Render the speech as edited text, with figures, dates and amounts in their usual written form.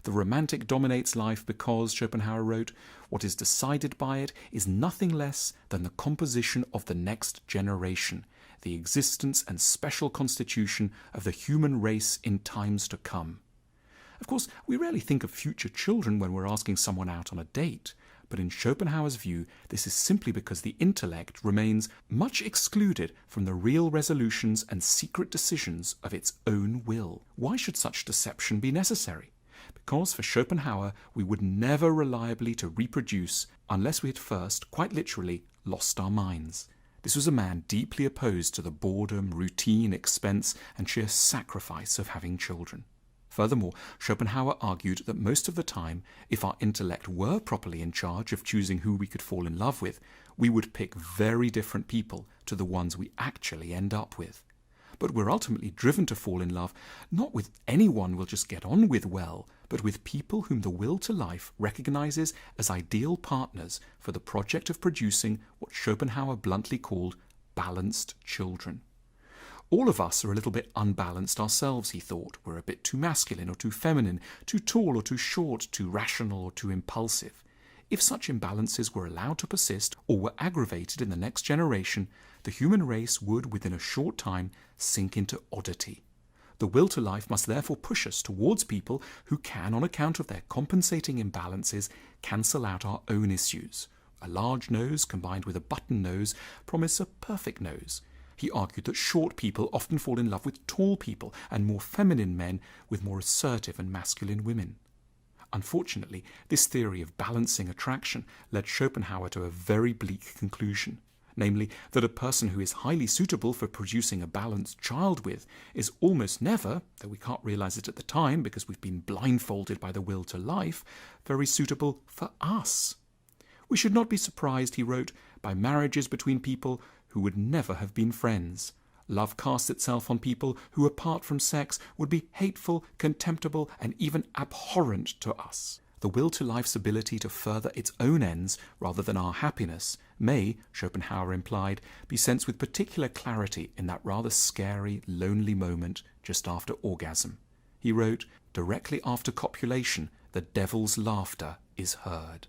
The romantic dominates life because, Schopenhauer wrote, what is decided by it is nothing less than the composition of the next generation, the existence and special constitution of the human race in times to come. Of course, we rarely think of future children when we're asking someone out on a date, but in Schopenhauer's view, this is simply because the intellect remains much excluded from the real resolutions and secret decisions of its own will. Why should such deception be necessary? Because for Schopenhauer, we would never reliably to reproduce unless we had first, quite literally, lost our minds. This was a man deeply opposed to the boredom, routine, expense, and sheer sacrifice of having children. Furthermore, Schopenhauer argued that most of the time, if our intellect were properly in charge of choosing who we could fall in love with, we would pick very different people to the ones we actually end up with. But we're ultimately driven to fall in love not with anyone we'll just get on with well, but with people whom the will to life recognizes as ideal partners for the project of producing what Schopenhauer bluntly called balanced children. All of us are a little bit unbalanced ourselves, he thought. We're a bit too masculine or too feminine, too tall or too short, too rational or too impulsive. If such imbalances were allowed to persist or were aggravated in the next generation, the human race would, within a short time, sink into oddity. The will to life must therefore push us towards people who can, on account of their compensating imbalances, cancel out our own issues. A large nose combined with a button nose promise a perfect nose. He argued that short people often fall in love with tall people and more feminine men with more assertive and masculine women. Unfortunately, this theory of balancing attraction led Schopenhauer to a very bleak conclusion, namely that a person who is highly suitable for producing a balanced child with is almost never, though we can't realize it at the time because we've been blindfolded by the will to life, very suitable for us. We should not be surprised, he wrote, by marriages between people who would never have been friends. Love casts itself on people who, apart from sex, would be hateful, contemptible, and even abhorrent to us. The will to life's ability to further its own ends rather than our happiness may, Schopenhauer implied, be sensed with particular clarity in that rather scary, lonely moment just after orgasm. He wrote, "Directly after copulation, the devil's laughter is heard."